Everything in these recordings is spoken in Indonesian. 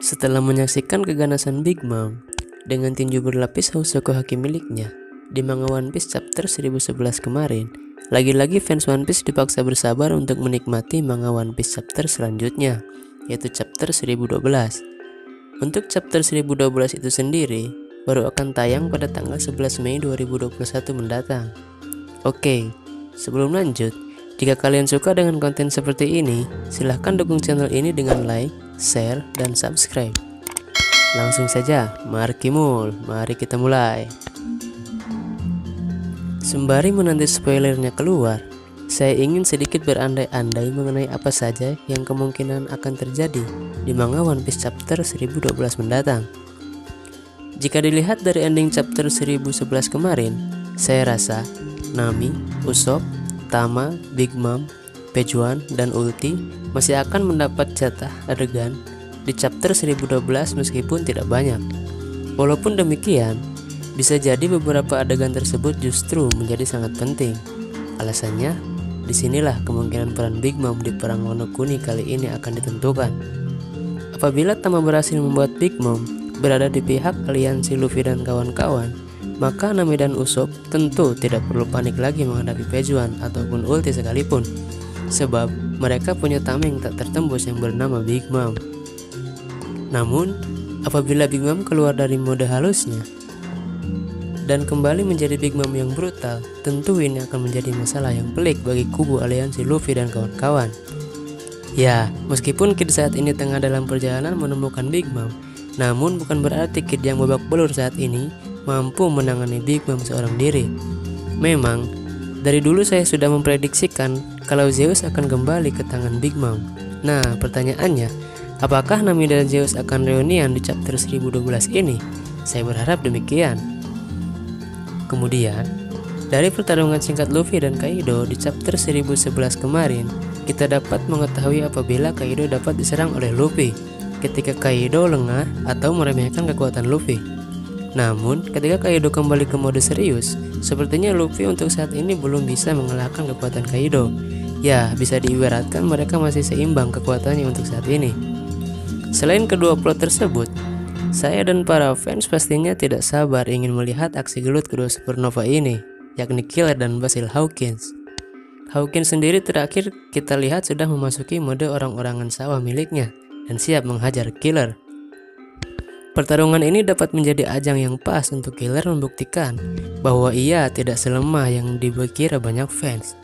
Setelah menyaksikan keganasan Big Mom dengan tinju berlapis Housoko Haki miliknya di manga One Piece chapter 1011 kemarin, lagi-lagi fans One Piece dipaksa bersabar untuk menikmati manga One Piece chapter selanjutnya, yaitu chapter 1012. Untuk chapter 1012 itu sendiri baru akan tayang pada tanggal 11 Mei 2021 mendatang. Oke, sebelum lanjut, jika kalian suka dengan konten seperti ini, silahkan dukung channel ini dengan like, share, dan subscribe. Langsung saja, mari kita mulai. Sembari menanti spoilernya keluar, saya ingin sedikit berandai-andai mengenai apa saja yang kemungkinan akan terjadi di manga One Piece chapter 1012 mendatang. Jika dilihat dari ending chapter 1011 kemarin, saya rasa Nami, Usopp, Tama, Big Mom, Pejuan, dan Ulti masih akan mendapat jatah adegan di chapter 1012 meskipun tidak banyak. Walaupun demikian, bisa jadi beberapa adegan tersebut justru menjadi sangat penting. Alasannya, disinilah kemungkinan peran Big Mom di perang Wano Kuni kali ini akan ditentukan. Apabila Tama berhasil membuat Big Mom berada di pihak aliansi Luffy dan kawan-kawan, maka Nami dan Usopp tentu tidak perlu panik lagi menghadapi Pejuan ataupun Ulti sekalipun, sebab mereka punya tameng tak tertembus yang bernama Big Mom. Namun, apabila Big Mom keluar dari mode halusnya dan kembali menjadi Big Mom yang brutal, tentu ini akan menjadi masalah yang pelik bagi kubu aliansi Luffy dan kawan-kawan. Ya, meskipun Kid saat ini tengah dalam perjalanan menemukan Big Mom, namun bukan berarti Kid yang babak belur saat ini mampu menangani Big Mom seorang diri. Memang, dari dulu saya sudah memprediksikan kalau Zeus akan kembali ke tangan Big Mom. Nah, pertanyaannya, apakah Nami dan Zeus akan reunian di chapter 1012 ini? Saya berharap demikian. Kemudian, dari pertarungan singkat Luffy dan Kaido di chapter 1011 kemarin, kita dapat mengetahui apabila Kaido dapat diserang oleh Luffy ketika Kaido lengah atau meremehkan kekuatan Luffy. Namun, ketika Kaido kembali ke mode serius, sepertinya Luffy untuk saat ini belum bisa mengalahkan kekuatan Kaido. Ya, bisa diibaratkan mereka masih seimbang kekuatannya untuk saat ini. Selain kedua plot tersebut, saya dan para fans pastinya tidak sabar ingin melihat aksi gelut kedua supernova ini, yakni Killer dan Basil Hawkins. Hawkins sendiri terakhir kita lihat sudah memasuki mode orang-orangan sawah miliknya dan siap menghajar Killer. Pertarungan ini dapat menjadi ajang yang pas untuk Killer membuktikan bahwa ia tidak selemah yang dikira banyak fans.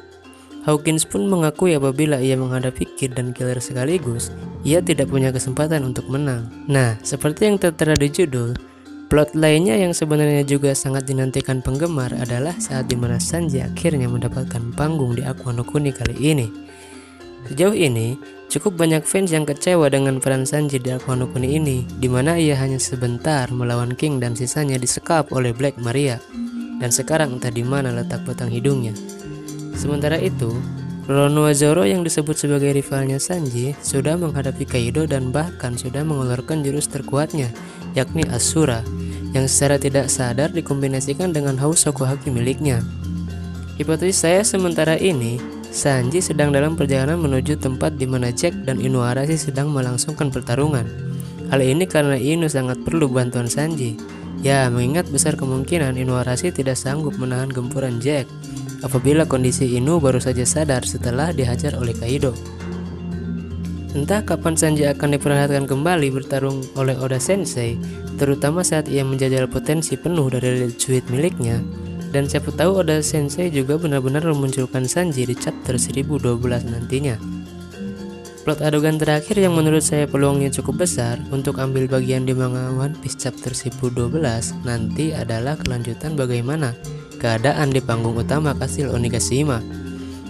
Hawkins pun mengakui apabila ia menghadapi Kid dan Killer sekaligus, ia tidak punya kesempatan untuk menang. Nah, seperti yang tertera di judul, plot lainnya yang sebenarnya juga sangat dinantikan penggemar adalah saat dimana Sanji akhirnya mendapatkan panggung di Aku no Kuni kali ini. Sejauh ini, cukup banyak fans yang kecewa dengan peran Sanji di Aku no Kuni ini, di mana ia hanya sebentar melawan King dan sisanya disekap oleh Black Maria, dan sekarang entah di mana letak batang hidungnya. Sementara itu, Roronoa Zoro yang disebut sebagai rivalnya Sanji sudah menghadapi Kaido dan bahkan sudah mengeluarkan jurus terkuatnya, yakni Asura, yang secara tidak sadar dikombinasikan dengan Housoko Haki miliknya. Hipotesis saya sementara ini, Sanji sedang dalam perjalanan menuju tempat di mana Jack dan Inuarashi sedang melangsungkan pertarungan. Hal ini karena Inu sangat perlu bantuan Sanji. Ya, mengingat besar kemungkinan Inuarashi tidak sanggup menahan gempuran Jack apabila kondisi Inu baru saja sadar setelah dihajar oleh Kaido. Entah kapan Sanji akan diperlihatkan kembali bertarung oleh Oda Sensei, terutama saat ia menjajal potensi penuh dari Red Suit miliknya. Dan siapa tahu Oda Sensei juga benar-benar memunculkan Sanji di chapter 1012 nantinya. Plot adegan terakhir yang menurut saya peluangnya cukup besar untuk ambil bagian di manga One Piece chapter 1012 nanti adalah kelanjutan bagaimana keadaan di panggung utama kastil Onigashima.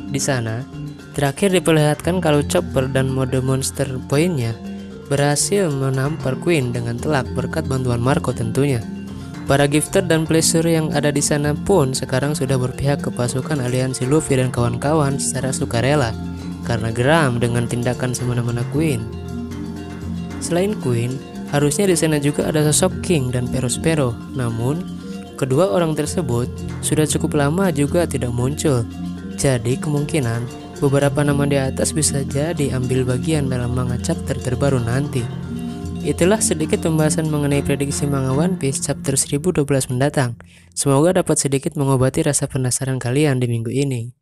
Di sana, terakhir diperlihatkan kalau Chopper dan mode monster poinnya berhasil menampar Queen dengan telak berkat bantuan Marco tentunya. Para gifter dan pleasure yang ada di sana pun sekarang sudah berpihak ke pasukan aliansi Luffy dan kawan-kawan secara sukarela karena geram dengan tindakan semena-mena Queen. Selain Queen, harusnya di sana juga ada sosok King dan Perospero. Namun, kedua orang tersebut sudah cukup lama juga tidak muncul. Jadi kemungkinan beberapa nama di atas bisa jadi ambil bagian dalam manga chapter terbaru nanti. Itulah sedikit pembahasan mengenai prediksi manga One Piece chapter 1012 mendatang. Semoga dapat sedikit mengobati rasa penasaran kalian di minggu ini.